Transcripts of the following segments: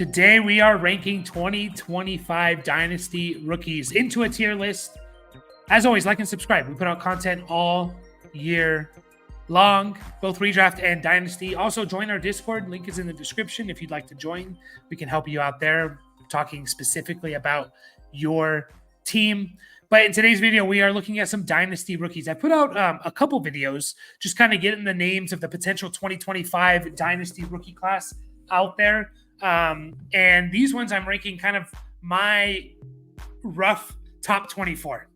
Today we are ranking 2025 Dynasty rookies into a tier list. As always, like and subscribe. We put out content all year long, both redraft and Dynasty. Also, join our Discord. Link is in the description if you'd like to join. We can help you out there, talking specifically about your team. But in today's video, we are looking at some Dynasty rookies. I put out a couple videos just kind of getting the names of the potential 2025 Dynasty rookie class out there. And these ones I'm ranking kind of my rough top 24.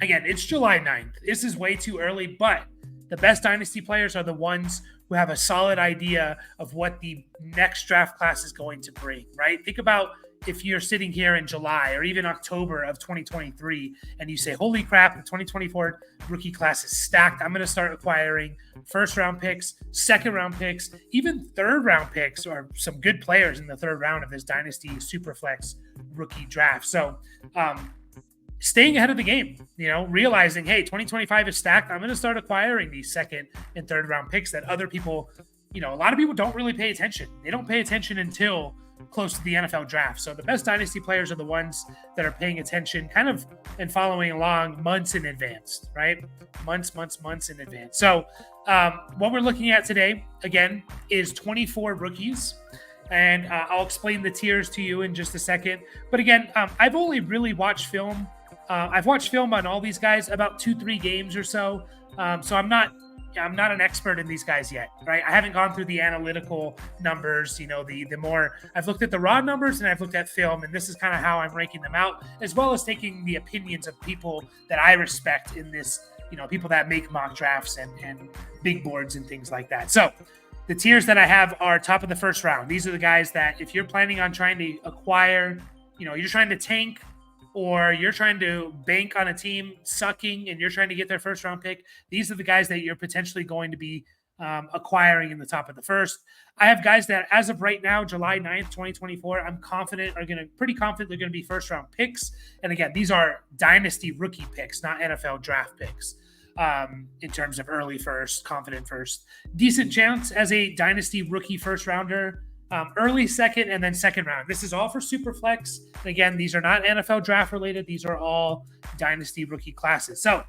Again, it's July 9th. This is way too early, but the best Dynasty players are the ones who have a solid idea of what the next draft class is going to bring, right? Think about if you're sitting here in July or even October of 2023 and you say, holy crap, the 2024 rookie class is stacked. I'm going to start acquiring first round picks, second round picks, even third round picks, or some good players in the third round of this Dynasty Superflex rookie draft. So, staying ahead of the game, realizing, hey, 2025 is stacked. I'm going to start acquiring these second and third round picks that other people, a lot of people don't really pay attention. They don't pay attention until close to the NFL draft. So the best Dynasty players are the ones that are paying attention kind of and following along months in advance, right? Months in advance. So what we're looking at today, again, is 24 rookies. And I'll explain the tiers to you in just a second. But again, I've only really watched film. I've watched film on all these guys about 2-3 games or so. So I'm not an expert in these guys yet, right? I haven't gone through the analytical numbers, the more I've looked at the raw numbers and I've looked at film, and this is kind of how I'm ranking them out, as well as taking the opinions of people that I respect in this, people that make mock drafts and big boards and things like that. So the tiers that I have are top of the first round. These are the guys that if you're planning on trying to acquire, you're trying to tank, or you're trying to bank on a team sucking and you're trying to get their first round pick, these are the guys that you're potentially going to be acquiring in the top of the first. I have guys that as of right now, July 9th, 2024, I'm pretty confident they're going to be first round picks. And again, these are Dynasty rookie picks, not NFL draft picks. In terms of early first, confident first, decent chance as a Dynasty rookie first rounder, early second, and then second round. This is all for Superflex. And again, these are not NFL draft related. These are all Dynasty rookie classes. So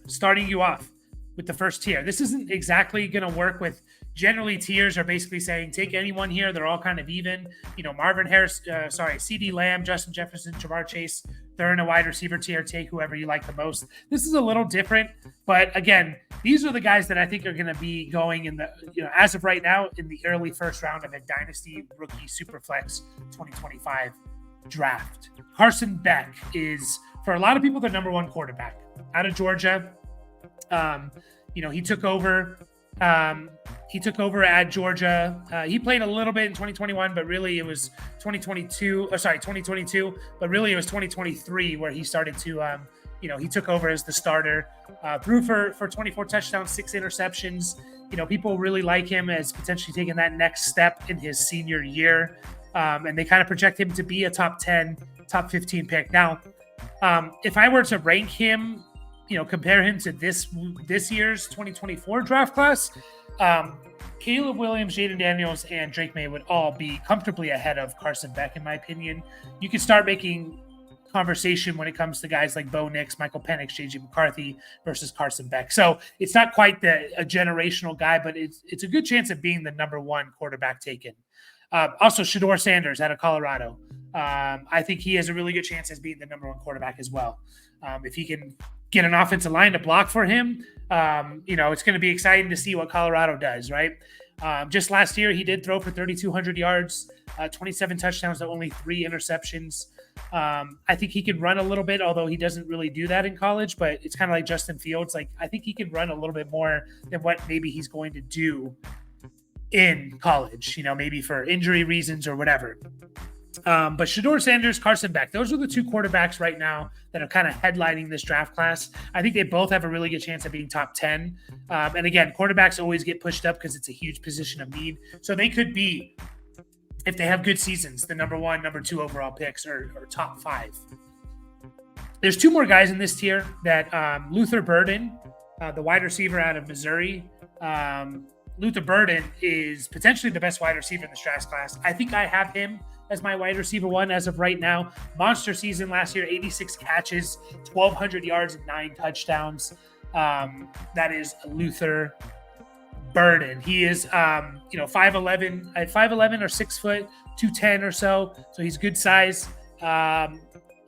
starting you off with the first tier. This isn't exactly going to work with, generally tiers are basically saying take anyone here. They're all kind of even. Marvin Harris, CeeDee Lamb, Justin Jefferson, Jamar Chase. They're in a wide receiver tier. Take whoever you like the most. This is a little different, but again, these are the guys that I think are going to be going in the, as of right now, in the early first round of a Dynasty Rookie Superflex 2025 draft. Carson Beck is, for a lot of people, the number one quarterback out of Georgia. He took over. He took over at Georgia. He played a little bit in 2021, but really it was 2022, but really it was 2023 where he started to, he took over as the starter, threw for 24 touchdowns, 6 interceptions. People really like him as potentially taking that next step in his senior year. And they kind of project him to be a top 10, top 15 pick. Now, if I were to rank him, compare him to this year's 2024 draft class, Caleb Williams, Jaden Daniels, and Drake May would all be comfortably ahead of Carson Beck, in my opinion. You can start making conversation when it comes to guys like Bo Nix, Michael Penix, JJ McCarthy versus Carson Beck. So it's not quite a generational guy, but it's a good chance of being the number one quarterback taken. Also, Shedeur Sanders out of Colorado. I think he has a really good chance as being the number one quarterback as well. If he can get an offensive line to block for him, it's going to be exciting to see what Colorado does, right? Just last year, he did throw for 3,200 yards, 27 touchdowns, only 3 interceptions. I think he can run a little bit, although he doesn't really do that in college, but it's kind of like Justin Fields. I think he can run a little bit more than what maybe he's going to do in college, maybe for injury reasons or whatever. But Shedeur Sanders, Carson Beck, those are the two quarterbacks right now that are kind of headlining this draft class. I think they both have a really good chance of being top 10. And again, quarterbacks always get pushed up because it's a huge position of need. So they could be, if they have good seasons, the number 1, number 2 overall picks or top 5. There's 2 more guys in this tier that Luther Burden, the wide receiver out of Missouri, Luther Burden is potentially the best wide receiver in the draft class. I think I have him as my wide receiver 1 as of right now. Monster season last year, 86 catches, 1,200 yards, and 9 touchdowns. That is Luther Burden. He is, 5'11", at 5'11" or 6 foot, 210 or so. So he's good size. And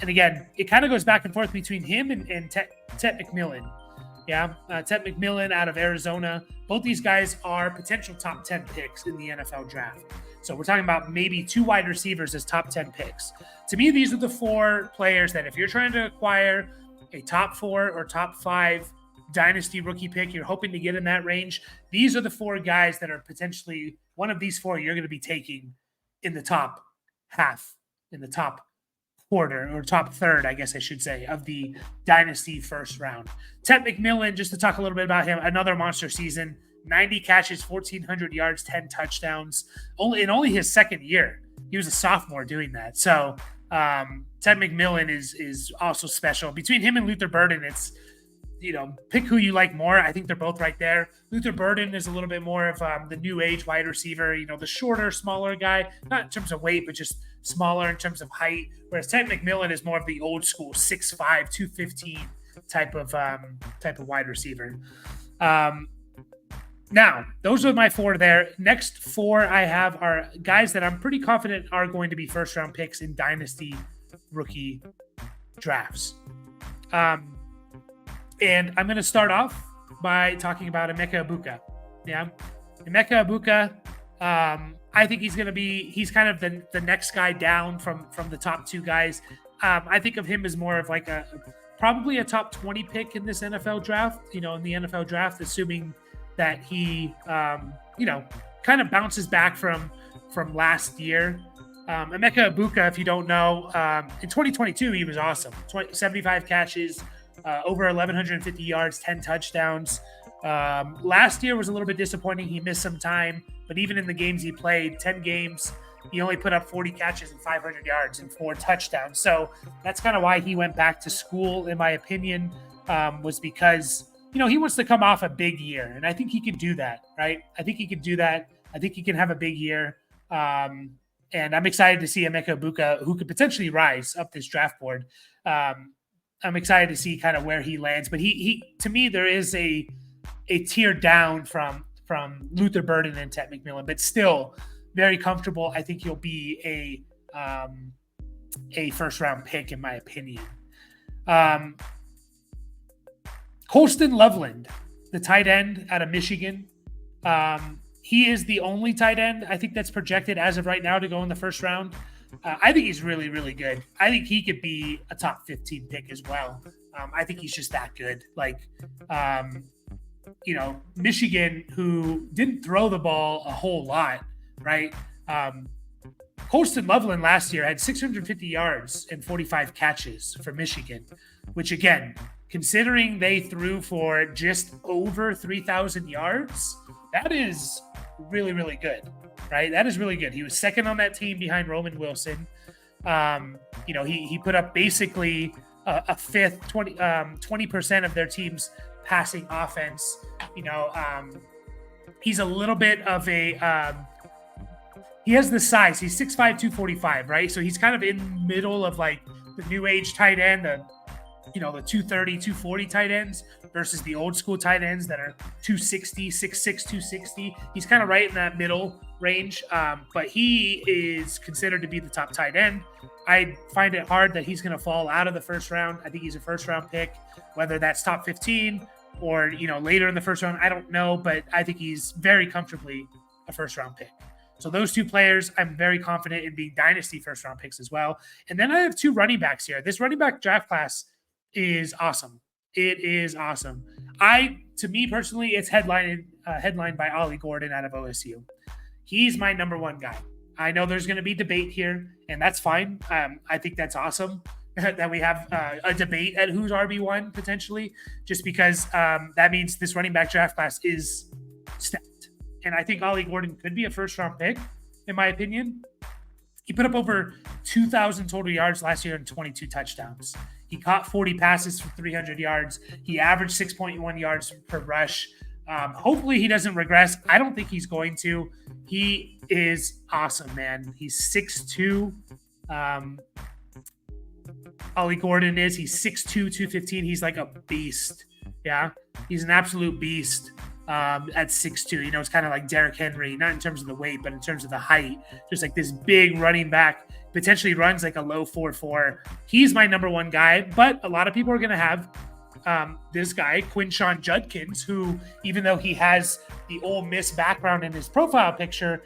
again, it kind of goes back and forth between him and Tet McMillan. Yeah, Tet McMillan out of Arizona. Both these guys are potential top 10 picks in the NFL draft. So we're talking about maybe 2 wide receivers as top 10 picks. To me, these are the 4 players that if you're trying to acquire a top 4 or top 5 Dynasty rookie pick, you're hoping to get in that range. These are the 4 guys that are potentially one of these 4 you're going to be taking in the top half, in the top quarter, or top third, I guess I should say, of the Dynasty first round. Tet McMillan, just to talk a little bit about him, another monster season, 90 catches, 1,400 yards, 10 touchdowns, only his second year. He was a sophomore doing that. So Tet McMillan is also special. Between him and Luther Burden, it's, pick who you like more. I think they're both right there. Luther Burden is a little bit more of the new age wide receiver, the shorter, smaller guy, not in terms of weight, but just smaller in terms of height. Whereas Tet McMillan is more of the old school 6'5", 215 type of wide receiver. Now, those are my 4 there. Next 4 I have are guys that I'm pretty confident are going to be first round picks in Dynasty rookie drafts. And I'm going to start off by talking about Emeka Egbuka. Yeah. Emeka Egbuka, I think he's kind of the next guy down from the top 2 guys. I think of him as more of like probably a top 20 pick in this NFL draft, in the NFL draft, assuming that he, kind of bounces back from last year. Emeka Egbuka, if you don't know, in 2022, he was awesome. 75 catches, over 1,150 yards, 10 touchdowns. Last year was a little bit disappointing. He missed some time, but even in the games he played, 10 games, he only put up 40 catches and 500 yards and 4 touchdowns. So that's kind of why he went back to school, in my opinion, was because, he wants to come off a big year. And I think he can do that, right? I think he can do that. I think he can have a big year. And I'm excited to see Emeka Egbuka, who could potentially rise up this draft board. I'm excited to see kind of where he lands, but he to me, there is a tier down from Luther Burden and Tet McMillan, but still very comfortable. I think he'll be a first round pick, in my opinion. Colston Loveland, the tight end out of Michigan. He is the only tight end I think that's projected as of right now to go in the first round. I think he's really, really good. I think he could be a top 15 pick as well. I think he's just that good. Michigan, who didn't throw the ball a whole lot, right? Colston Loveland last year had 650 yards and 45 catches for Michigan, which again, considering they threw for just over 3,000 yards, that is really, really good. Right, that is really good. He was second on that team behind Roman Wilson. He put up basically a fifth, 20% of their team's passing offense. He's a little bit of a he has the size. He's 6'5", 245, right? So he's kind of in the middle of like the new age tight end, the 230, 240 tight ends versus the old school tight ends that are 260, 6'6", 260. He's kind of right in that middle range, but he is considered to be the top tight end. I find it hard that he's going to fall out of the first round. I think he's a first round pick, whether that's top 15 or, later in the first round. I don't know, but I think he's very comfortably a first round pick. So those 2 players, I'm very confident in being Dynasty first round picks as well. And then I have 2 running backs here. This running back draft class is awesome. It is awesome. To me personally, it's headlined by Ollie Gordon out of OSU. He's my number 1 guy. I know there's going to be debate here, and that's fine. I think that's awesome that we have a debate at who's RB1 potentially, just because that means this running back draft class is stacked. And I think Ollie Gordon could be a first-round pick, in my opinion. He put up over 2,000 total yards last year and 22 touchdowns. He caught 40 passes for 300 yards. He averaged 6.1 yards per rush. Hopefully he doesn't regress. I don't think he's going to. He is awesome, man. He's 6'2". Ollie Gordon is. He's 6'2", 215. He's like a beast. Yeah, he's an absolute beast at 6'2". You know, it's kind of like Derrick Henry, not in terms of the weight, but in terms of the height. Just like this big running back, potentially runs like a low 4.4. He's my number one guy, but a lot of people are going to have this guy, Quinshon Judkins, who, even though he has the Ole Miss background in his profile picture,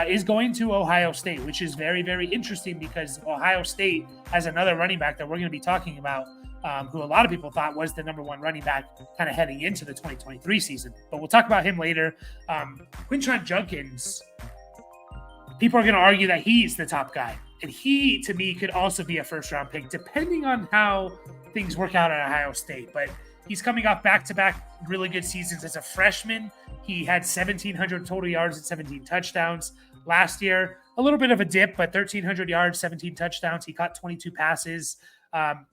is going to Ohio State, which is very, very interesting because Ohio State has another running back that we're going to be talking about, who a lot of people thought was the number one running back kind of heading into the 2023 season. But we'll talk about him later. Quinshon Judkins, people are going to argue that he's the top guy. And he, to me, could also be a first-round pick, depending on how things work out at Ohio State. But he's coming off back-to-back really good seasons as a freshman. He had 1,700 total yards and 17 touchdowns last year. A little bit of a dip, but 1,300 yards, 17 touchdowns. He caught 22 passes.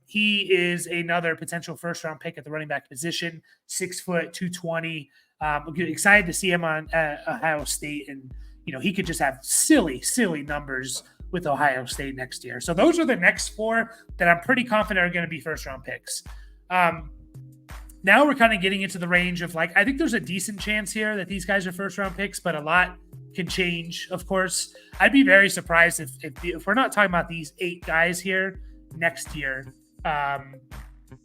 He is another potential first-round pick at the running back position, 6 foot, 220. I'm excited to see him on Ohio State, and he could just have silly numbers with Ohio State next year. So those are the next four that I'm pretty confident are going to be first-round picks. Now we're kind of getting into the range of I think there's a decent chance here that these guys are first-round picks, but a lot can change, of course. I'd be very surprised if we're not talking about these 8 guys here next year. When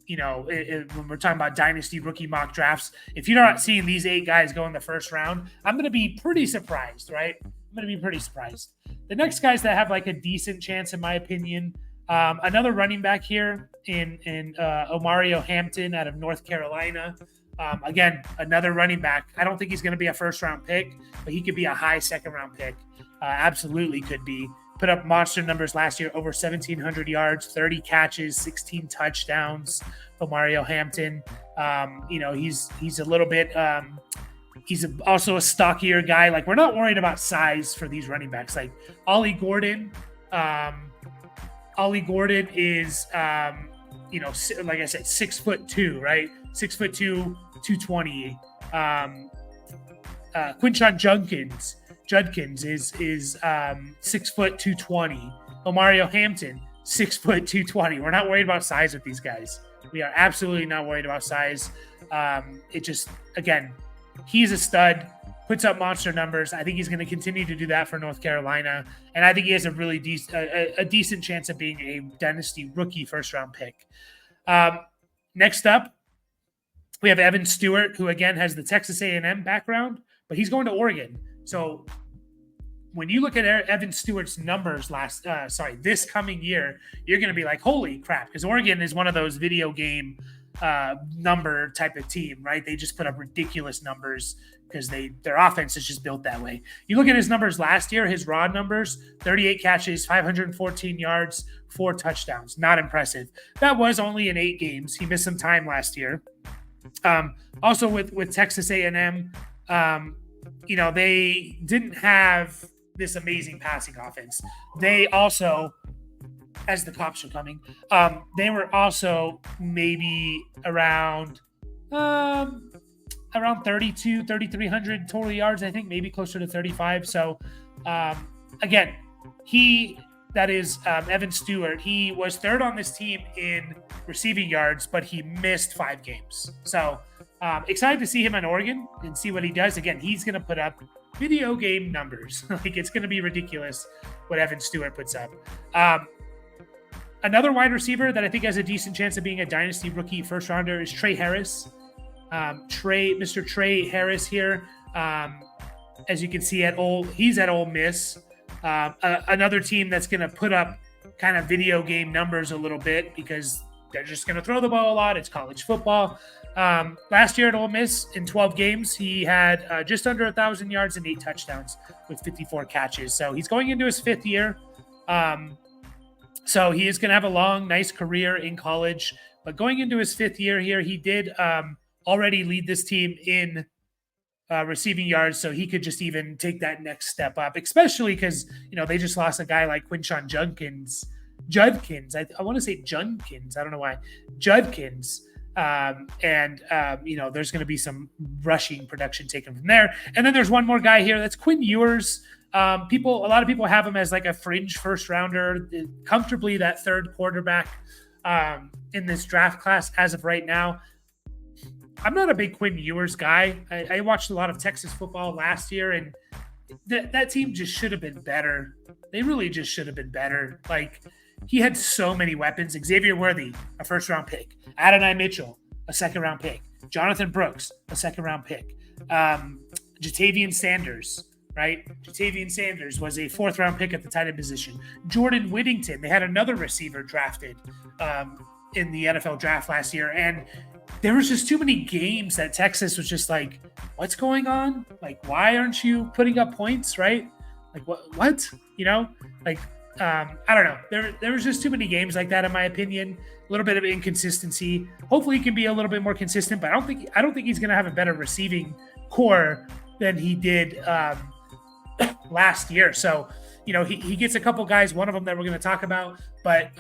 we're talking about Dynasty rookie mock drafts, if you're not seeing these 8 guys go in the first round, I'm going to be pretty surprised, right? I'm going to be pretty surprised. The next guys that have a decent chance, in my opinion, another running back here in Omario Hampton out of North Carolina. Again, another running back. I don't think he's going to be a first-round pick, but he could be a high second-round pick. Absolutely could be. Put up monster numbers last year, over 1,700 yards, 30 catches, 16 touchdowns. Omario Hampton, he's a little bit he's also a stockier guy. We're not worried about size for these running backs. Ollie Gordon is, like I said, 6'2", right? 6'2", 220. Quinshon Judkins is 6 foot 220. Omario Hampton, 6 foot 220. We're not worried about size with these guys. We are absolutely not worried about size. It just, again, he's a stud, puts up monster numbers. I think he's going to continue to do that for North Carolina, and I think he has a really decent chance of being a Dynasty rookie first-round pick. Next up, we have Evan Stewart, who again has the Texas A&M background, but he's going to Oregon. So when you look at Evan Stewart's numbers this coming year, you're going to be like, holy crap, because Oregon is one of those video game number type of team, right? They just put up ridiculous numbers because their offense is just built that way. You look at his numbers last year, his raw numbers, 38 catches, 514 yards, 4 touchdowns. Not impressive. That was only in 8 games. He missed some time last year. Also with Texas A&M, they didn't have this amazing passing offense. They also, as the cops are coming, they were also maybe around 3,300 total yards, I think, maybe closer to 35. So, again, Evan Stewart, he was third on this team in receiving yards, but he missed 5 games. So, excited to see him in Oregon and see what he does. Again, he's going to put up video game numbers. It's going to be ridiculous what Evan Stewart puts up. Another wide receiver that I think has a decent chance of being a Dynasty rookie first rounder is Trey Harris. Mr. Trey Harris here. As you can see, he's at Ole Miss. Another team that's going to put up kind of video game numbers a little bit because they're just going to throw the ball a lot. It's college football. Last year at Ole Miss, in 12 games, he had just under 1,000 yards and 8 touchdowns with 54 catches. So he's going into his 5th year. So he is going to have a long, nice career in college. But going into his 5th year here, he did already lead this team in receiving yards, so he could just even take that next step up, especially because, they just lost a guy like Quinshon Judkins. I want to say Judkins. I don't know why. Judkins. There's going to be some rushing production taken from there. And then there's one more guy here. That's Quinn Ewers. A lot of people have him as like a fringe first rounder, comfortably that third quarterback in this draft class as of right now. I'm not a big Quinn Ewers guy. I watched a lot of Texas football last year, and that team just should have been better. They really just should have been better. Like, he had so many weapons. Xavier Worthy, a first-round pick. Adonai Mitchell, a second-round pick. Jonathan Brooks, a second-round pick. Jatavian Sanders, right? Jatavian Sanders was a fourth-round pick at the tight end position. Jordan Whittington, they had another receiver drafted in the NFL draft last year, and there was just too many games that Texas was just like, what's going on? Like, why aren't you putting up points, right? Like, what? I don't know. There was just too many games like that, in my opinion. A little bit of inconsistency. Hopefully he can be a little bit more consistent, but I don't think he's going to have a better receiving core than he did last year. So, he gets a couple guys, one of them that we're going to talk about, but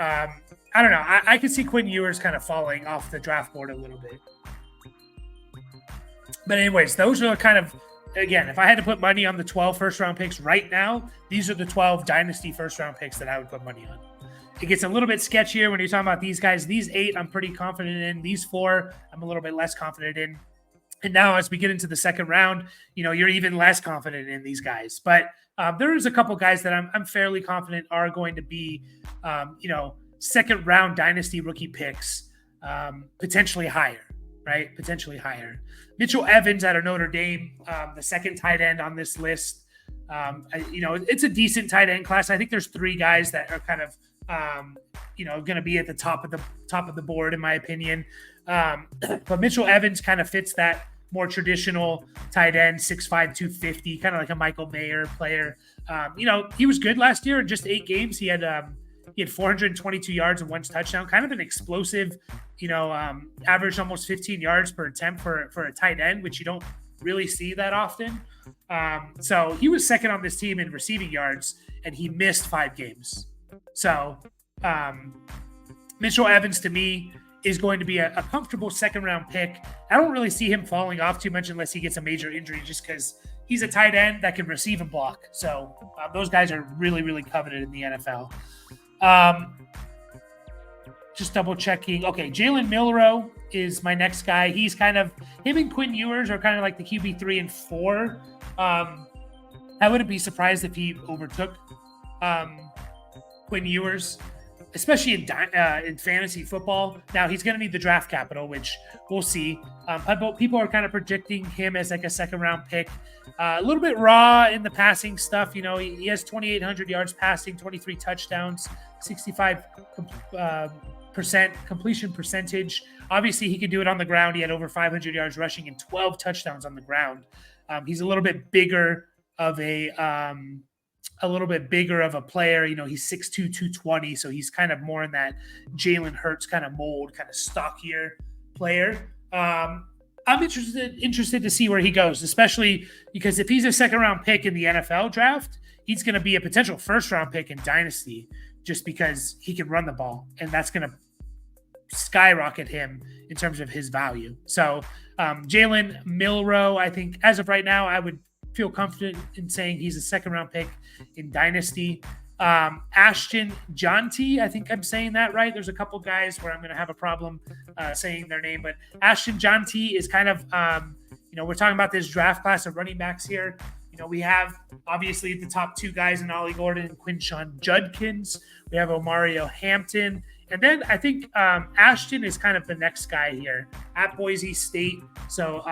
I don't know. I could see Quinn Ewers kind of falling off the draft board a little bit. But anyways, those are kind of, again, if I had to put money on the 12 first-round picks right now, these are the 12 Dynasty first-round picks that I would put money on. It gets a little bit sketchier when you're talking about these guys. These 8, I'm pretty confident in. These 4, I'm a little bit less confident in. And now as we get into the second round, you're even less confident in these guys. But there is a couple guys that I'm fairly confident are going to be, second round Dynasty rookie picks, potentially higher, right? Potentially higher. Mitchell Evans out of Notre Dame, the second tight end on this list. It's a decent tight end class. I think there's 3 guys that are kind of, going to be at the top of the board, in my opinion. But Mitchell Evans kind of fits that more traditional tight end, 6'5", 250, kind of like a Michael Mayer player. He was good last year in just 8 games. He had 422 yards and 1 touchdown, kind of an explosive, averaged almost 15 yards per attempt for a tight end, which you don't really see that often. So he was second on this team in receiving yards, and he missed 5 games. So Mitchell Evans, to me, is going to be a comfortable second-round pick. I don't really see him falling off too much unless he gets a major injury, just because he's a tight end that can receive and block. So those guys are really, really coveted in the NFL. Just double checking. Okay, Jalen Milroe is my next guy. He's kind of, him and Quinn Ewers are kind of like the QB 3 and 4. I wouldn't be surprised if he overtook Quinn Ewers, especially in fantasy football. Now, he's going to need the draft capital, which we'll see. People are kind of predicting him as like a second-round pick. A little bit raw in the passing stuff. He has 2,800 yards passing, 23 touchdowns, 65% completion percentage. Obviously, he could do it on the ground. He had over 500 yards rushing and 12 touchdowns on the ground. He's a little bit bigger of a player. He's 6'2", 220, so he's kind of more in that Jalen Hurts kind of mold, kind of stockier player. I'm interested to see where he goes, especially because if he's a second-round pick in the NFL draft, he's going to be a potential first-round pick in Dynasty just because he can run the ball, and that's going to skyrocket him in terms of his value. So Jalen Milroe, I think as of right now, I would feel confident in saying he's a second-round pick in Dynasty. Ashton Jonty, I think I'm saying that right. There's a couple guys where I'm going to have a problem saying their name, but Ashton Jonty is kind of, we're talking about this draft class of running backs here. We have obviously the top 2 guys in Ollie Gordon and Quinshon Judkins. We have Omario Hampton. And then I think Ashton is kind of the next guy here at Boise State. So,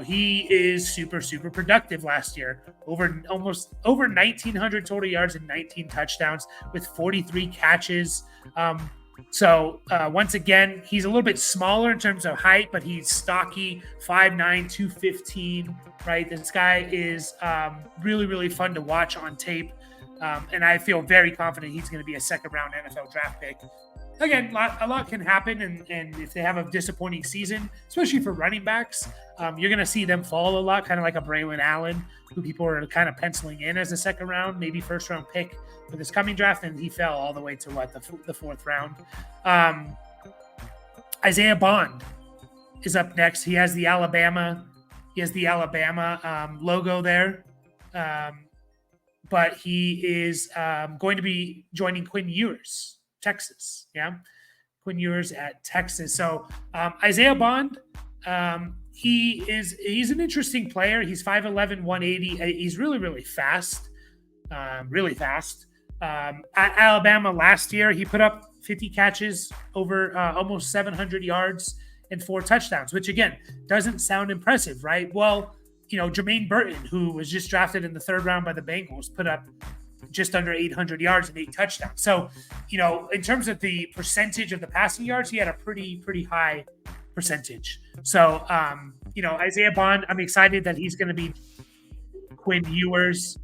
he is super, super productive last year. Over 1,900 total yards and 19 touchdowns with 43 catches. Once again, he's a little bit smaller in terms of height, but he's stocky, 5'9", 215, right? This guy is really, really fun to watch on tape. And I feel very confident he's going to be a second-round NFL draft pick. Again, a lot can happen, and if they have a disappointing season, especially for running backs, you're going to see them fall a lot, kind of like a Braylon Allen, who people are kind of penciling in as a second-round, maybe first-round pick for this coming draft, and he fell all the way to, the 4th round. Isaiah Bond is up next. He has the Alabama logo there. But he is going to be joining Quinn Ewers, Texas. Yeah. Quinn Ewers at Texas. So Isaiah Bond, he's an interesting player. He's 5'11", 180. He's really, really fast. Really fast. At Alabama last year, he put up 50 catches, over almost 700 yards and 4 touchdowns, which again doesn't sound impressive, right? Well, Jermaine Burton, who was just drafted in the 3rd round by the Bengals, put up just under 800 yards and 8 touchdowns. So, in terms of the percentage of the passing yards, he had a pretty high percentage. So, Isaiah Bond, I'm excited that he's going to be Quinn Ewers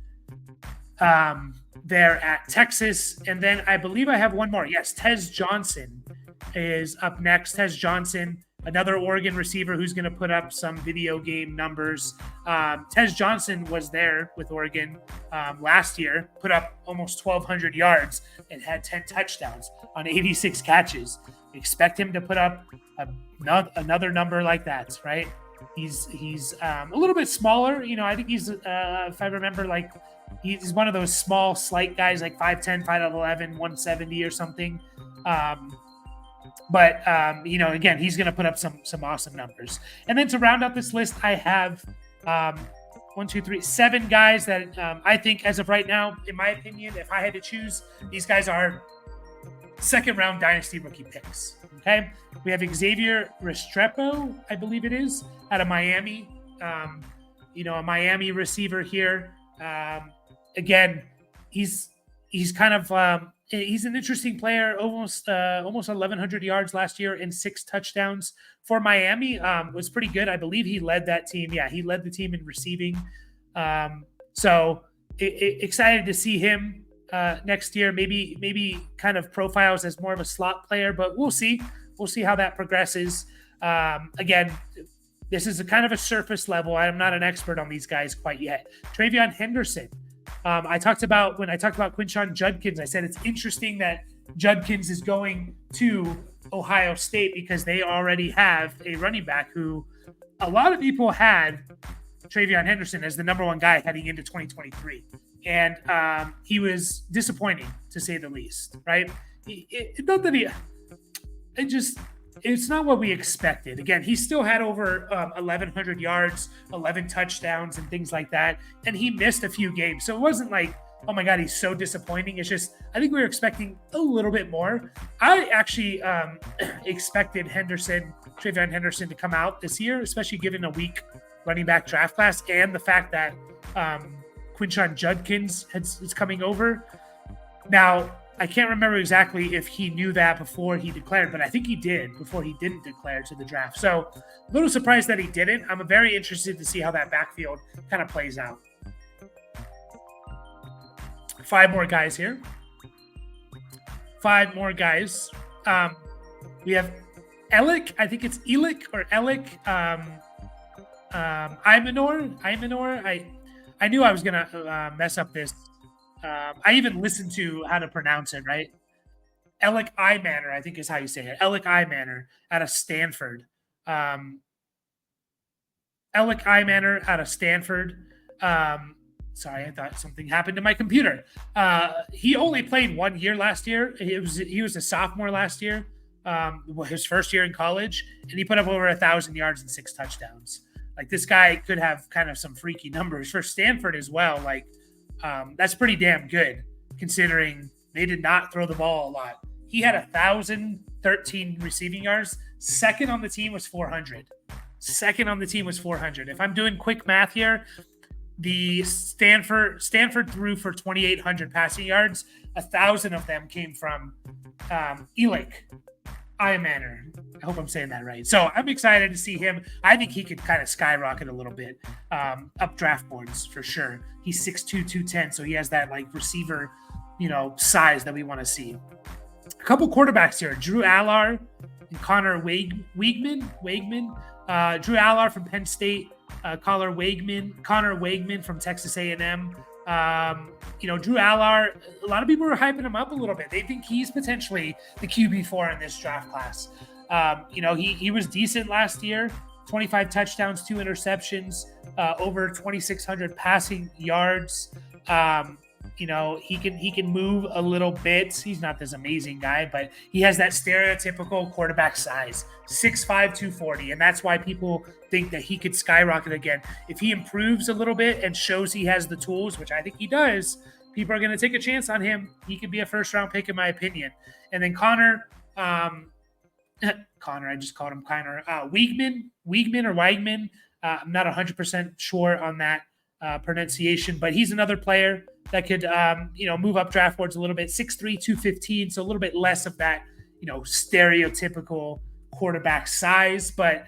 there at Texas. And then I believe I have one more. Yes, Tez Johnson is up next. Tez Johnson, another Oregon receiver who's going to put up some video game numbers. Tez Johnson was there with Oregon last year, put up almost 1,200 yards and had 10 touchdowns on 86 catches. Expect him to put up another number like that, right? He's a little bit smaller. I think he's, if I remember, like he's one of those small, slight guys, like 5'10", 5'11", 170 or something. But again, he's going to put up some awesome numbers. And then to round out this list, I have 7 guys that I think, as of right now, in my opinion, if I had to choose, these guys are 2nd round Dynasty rookie picks. Okay, we have Xavier Restrepo, I believe it is, out of Miami. A Miami receiver here. Again, he's kind of he's an interesting player. Almost 1,100 yards last year and 6 touchdowns for Miami. Was pretty good. I believe he led that team. Yeah, he led the team in receiving. So excited to see him next year. Maybe kind of profiles as more of a slot player, but we'll see. We'll see how that progresses. Again, this is a kind of a surface level. I'm not an expert on these guys quite yet. Travion Henderson. When I talked about Quinshon Judkins, I said it's interesting that Judkins is going to Ohio State because they already have a running back who a lot of people had Travion Henderson as the number 1 guy heading into 2023. And he was disappointing, to say the least, right? It's not what we expected. Again, he still had over 1,100 yards, 11 touchdowns, and things like that. And he missed a few games. So it wasn't like, oh my God, he's so disappointing. It's just, I think we were expecting a little bit more. I actually expected Travion Henderson to come out this year, especially given a weak running back draft class and the fact that Quinshon Judkins is coming over. Now, I can't remember exactly if he knew that before he declared, but I think he did before he didn't declare to the draft. So a little surprised that he didn't. I'm very interested to see how that backfield kind of plays out. 5 more guys here. 5 more guys. We have Elick. I think it's Elick or Elick. Imanor. I knew I was going to mess up this. I even listened to how to pronounce it, right? Elick Imanor, I think is how you say it. Elick Imanor out of Stanford. Elick Imanor out of Stanford. Sorry, I thought something happened to my computer. He only played 1 year last year. He was a sophomore last year, his first year in college, and he put up over 1,000 yards and 6 touchdowns. Like, this guy could have kind of some freaky numbers for Stanford as well. Like, that's pretty damn good considering they did not throw the ball a lot. He had 1,013 receiving yards. Second on the team was 400. If I'm doing quick math here, the Stanford threw for 2,800 passing yards. 1,000 of them came from Elick Imanor. I hope I'm saying that right. So I'm excited to see him. I think he could kind of skyrocket a little bit up draft boards for sure. He's 6'2", 210, so he has that like receiver, size that we want to see. A couple quarterbacks here: Drew Allar and Connor Weigman. Drew Allar from Penn State. Connor Weigman from Texas A&M. Drew Allar, a lot of people are hyping him up a little bit. They think he's potentially the QB4 in this draft class. He was decent last year. 25 touchdowns, 2 interceptions, over 2,600 passing yards. He can move a little bit. He's not this amazing guy, but he has that stereotypical quarterback size, 6'5", 240, and that's why people think that he could skyrocket again. If he improves a little bit and shows he has the tools, which I think he does, people are going to take a chance on him. He could be a first-round pick, in my opinion. And then Connor, I just called him Connor. Wiegman or Weigman. I'm not 100% sure on that pronunciation, but he's another player that could, move up draft boards a little bit. 6'3", 215, so a little bit less of that, stereotypical quarterback size. But,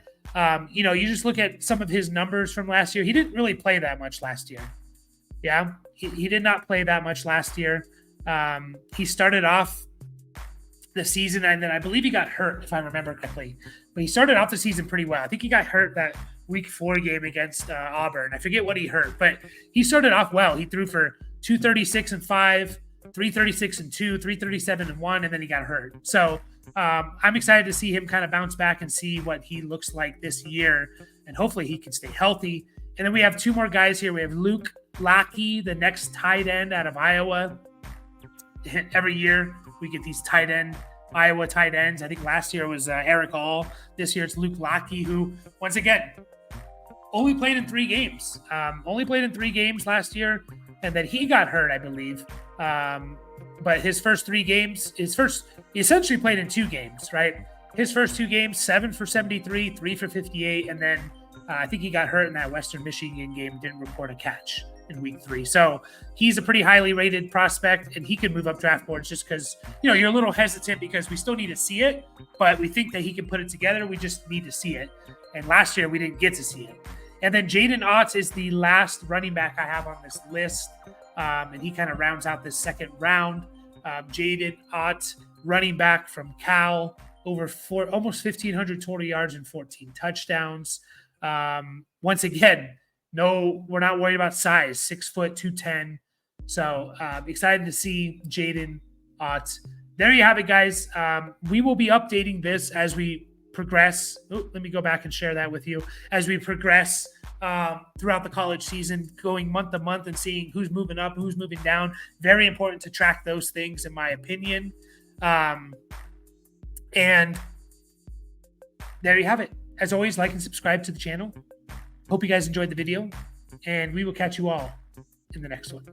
you just look at some of his numbers from last year. He didn't really play that much last year. Yeah, he did not play that much last year. He started off the season, and then I believe he got hurt, if I remember correctly. But he started off the season pretty well. I think he got hurt that Week 4 game against Auburn. I forget what he hurt, but he started off well. He threw for 236-5, 336-2, 337-1, and then he got hurt. So I'm excited to see him kind of bounce back and see what he looks like this year, and hopefully he can stay healthy. And then we have 2 more guys here. We have Luke Lackey, the next tight end out of Iowa. Every year we get these Iowa tight ends. I think last year was Eric All. This year it's Luke Lackey, who, once again, only played in 3 games. Only played in 3 games last year, and then he got hurt, I believe. But his first 3 games, he essentially played in 2 games, right? His first 2 games, 7 for 73, 3 for 58, and then I think he got hurt in that Western Michigan game, didn't record a catch in Week 3. So he's a pretty highly rated prospect, and he could move up draft boards just because, you're a little hesitant because we still need to see it, but we think that he can put it together. We just need to see it. And last year we didn't get to see it. And then Jaden Ott is the last running back I have on this list. And he kind of rounds out this second round. Jaden Ott, running back from Cal, almost 1,500 total yards and 14 touchdowns. Once again, no, we're not worried about size. 6 foot, 210. So excited to see Jaden Ott. There you have it, guys. We will be updating this as we progress. Let me go back and share that with you. As we progress throughout the college season, going month to month and seeing who's moving up, who's moving down. Very important to track those things, in my opinion. And there you have it. As always, like and subscribe to the channel. Hope you guys enjoyed the video, and we will catch you all in the next one.